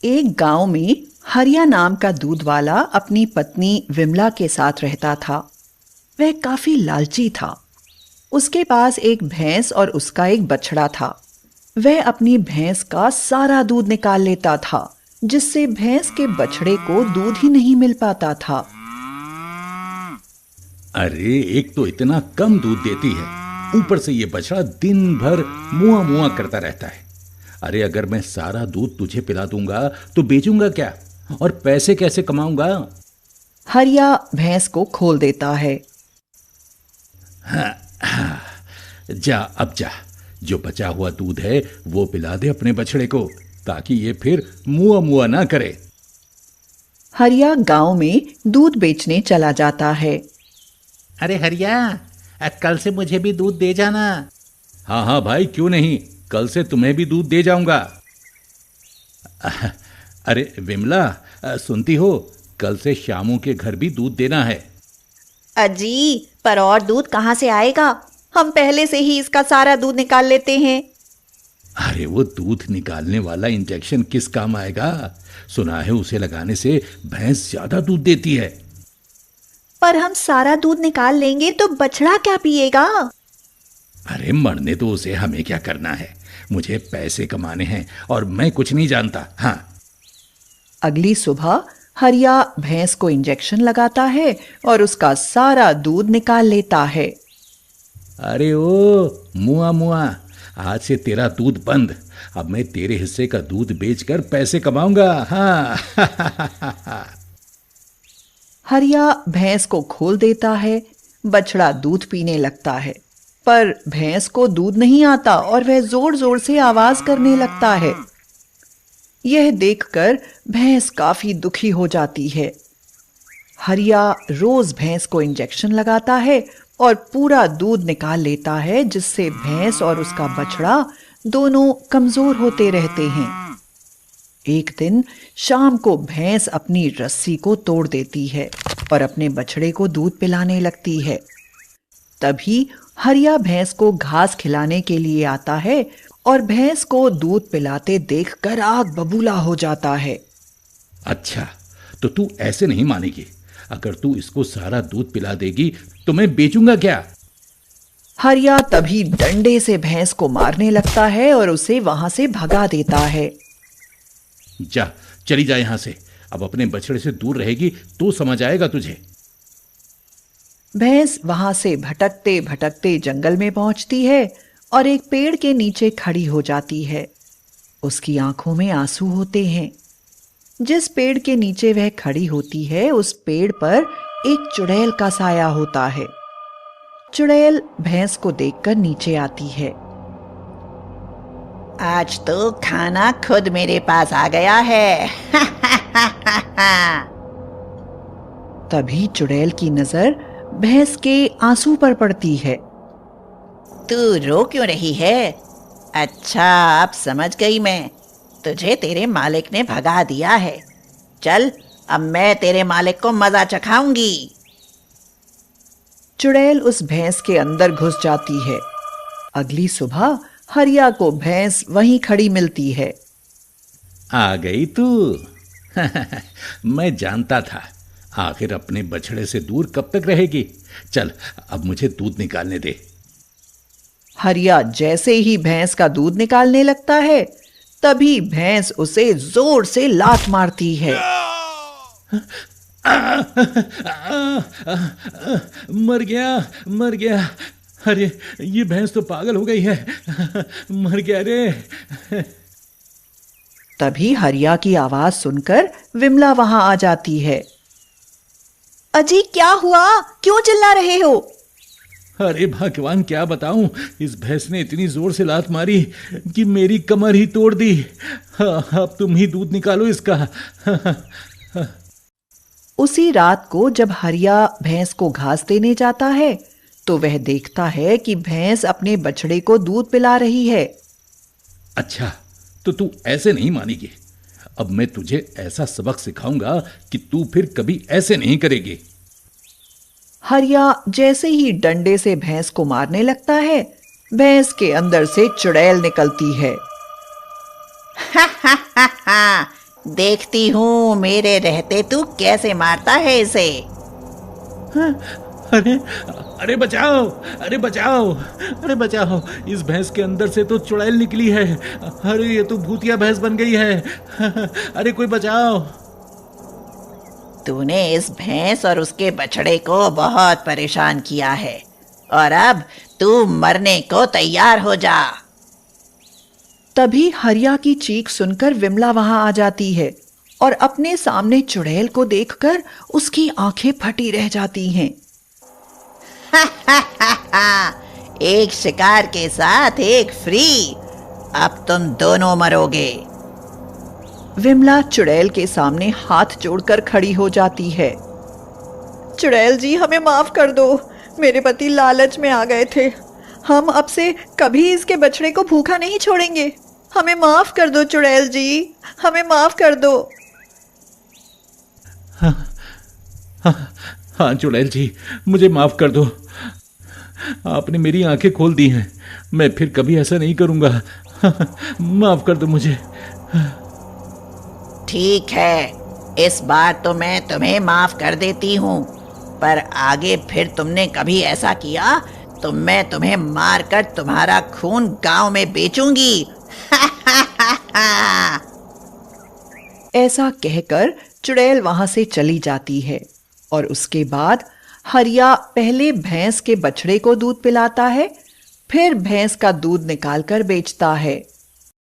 एक गांव में हरिया नाम का दूध वाला अपनी पत्नी विमला के साथ रहता था। वह काफी लालची था। उसके पास एक भैंस और उसका एक बछड़ा था। वह अपनी भैंस का सारा दूध निकाल लेता था, जिससे भैंस के बछड़े को दूध ही नहीं मिल पाता था। अरे, एक तो इतना कम दूध देती है, ऊपर से ये बछड़ा दिन भर मुआ मुआ करता रहता है। अरे, अगर मैं सारा दूध तुझे पिला दूंगा तो बेचूंगा क्या और पैसे कैसे कमाऊंगा? हरिया भैंस को खोल देता है। जा, अब जा, जो बचा हुआ दूध है वो पिला दे अपने बछड़े को, ताकि ये फिर मुआ मुआ ना करे। हरिया गांव में दूध बेचने चला जाता है। अरे हरिया, कल से मुझे भी दूध दे जाना। हाँ हाँ भाई, क्यों नहीं, कल से तुम्हें भी दूध दे जाऊंगा। अरे विमला, सुनती हो, कल से शामू के घर भी दूध देना है। अजी, पर और दूध कहाँ से आएगा? हम पहले से ही इसका सारा दूध निकाल लेते हैं। अरे, वो दूध निकालने वाला इंजेक्शन किस काम आएगा? सुना है उसे लगाने से भैंस ज्यादा दूध देती है। पर हम सारा दूध निकाल लेंगे तो बछड़ा क्या पिएगा? अरे, मरने तो उसे, हमें क्या करना है? मुझे पैसे कमाने हैं और मैं कुछ नहीं जानता। हाँ। अगली सुबह हरिया भैंस को इंजेक्शन लगाता है और उसका सारा दूध निकाल लेता है। अरे ओ मुआ मुआ, आज से तेरा दूध बंद। अब मैं तेरे हिस्से का दूध बेचकर पैसे कमाऊंगा। हाँ। हरिया भैंस को खोल देता है। बछड़ा दूध पीने लगता है, पर भैंस को दूध नहीं आता और वह जोर जोर से आवाज करने लगता है। यह देखकर भैंस काफी दुखी हो जाती है। हरिया रोज भैंस को इंजेक्शन लगाता है और पूरा दूध निकाल लेता है, जिससे भैंस और उसका बछड़ा दोनों कमजोर होते रहते हैं। एक दिन शाम को भैंस अपनी रस्सी को तोड़ देती है और अपने बछड़े को दूध पिलाने लगती है। तभी हरिया भैंस को घास खिलाने के लिए आता है और भैंस को दूध पिलाते देखकर आग बबूला हो जाता है। अच्छा, तो तू ऐसे नहीं मानेगी। अगर तू इसको सारा दूध पिला देगी तो मैं बेचूंगा क्या? हरिया तभी डंडे से भैंस को मारने लगता है और उसे वहां से भगा देता है। जा, चली जा यहां से। अब अपने बछड़े से दूर रहेगी तो समझ आएगा तुझे। भैंस वहां से भटकते भटकते जंगल में पहुंचती है और एक पेड़ के नीचे खड़ी हो जाती है। उसकी आंखों में आंसू होते हैं। जिस पेड़ के नीचे वह खड़ी होती है, उस पेड़ पर एक चुड़ैल का साया होता है। चुड़ैल भैंस को देखकर नीचे आती है। आज तो खाना खुद मेरे पास आ गया है। तभी चुड़ैल की नजर भैंस के आंसू पर पड़ती है। तू रो क्यों रही है? अच्छा, अब समझ गई मैं। तुझे तेरे मालिक ने भगा दिया है। चल, अब मैं तेरे मालिक को मजा चखाऊंगी। चुड़ैल उस भैंस के अंदर घुस जाती है। अगली सुबह हरिया को भैंस वहीं खड़ी मिलती है। आ गई तू। मैं जानता था, आखिर अपने बछड़े से दूर कब तक रहेगी। चल, अब मुझे दूध निकालने दे। हरिया जैसे ही भैंस का दूध निकालने लगता है, तभी भैंस उसे जोर से लात मारती है। मर गया, मर गया। अरे, ये भैंस तो पागल हो गई है। मर गया रे। तभी हरिया की आवाज सुनकर विमला वहां आ जाती है। अजी, क्या हुआ? क्यों चिल्ला रहे हो? अरे भगवान, क्या बताऊं, इस भैंस ने इतनी जोर से लात मारी कि मेरी कमर ही तोड़ दी। अब तुम ही दूध निकालो इसका। उसी रात को जब हरिया भैंस को घास देने जाता है, तो वह देखता है कि भैंस अपने बछड़े को दूध पिला रही है। अच्छा, तो तू ऐसे नहीं मानेगी। अब मैं तुझे ऐसा सबक सिखाऊंगा कि तू फिर कभी ऐसे नहीं करेगी। हरिया जैसे ही डंडे से भैंस को मारने लगता है, भैंस के अंदर से चुड़ैल निकलती है। देखती हूँ मेरे रहते तू कैसे मारता है इसे। अरे अरे बचाओ, अरे बचाओ, अरे बचाओ, इस भैंस के अंदर से तो चुड़ैल निकली है। अरे ये तो भूतिया भैंस बन गई है। अरे कोई बचाओ। तूने इस भैंस और उसके बछड़े को बहुत परेशान किया है और अब तू मरने को तैयार हो जा। तभी हरिया की चीख सुनकर विमला वहां आ जाती है और अपने सामने चुड़ैल को देखकर उसकी आंखें फटी रह जाती हैं। एक शिकार के साथ एक फ्री। अब तुम दोनों मरोगे। विमला चुड़ैल के सामने हाथ जोड़कर खड़ी हो जाती है। चुड़ैल जी, हमें माफ कर दो। मेरे पति लालच में आ गए थे। हम अब से कभी इसके बछड़े को भूखा नहीं छोड़ेंगे। हमें माफ कर दो चुड़ैल जी, हमें माफ कर दो। हाँ चुड़ैल जी, मुझे माफ कर दो। आपने मेरी आंखें खोल दी हैं। मैं फिर कभी ऐसा नहीं करूंगा। माफ कर दो मुझे। ठीक है, इस बार तो मैं तुम्हें माफ कर देती हूँ, पर आगे फिर तुमने कभी ऐसा किया तो मैं तुम्हें मारकर तुम्हारा खून गांव में बेचूंगी। ऐसा कहकर चुड़ैल वहां से चली जाती है और उसके बाद हरिया पहले भैंस के बछड़े को दूध पिलाता है, फिर भैंस का दूध निकालकर बेचता है।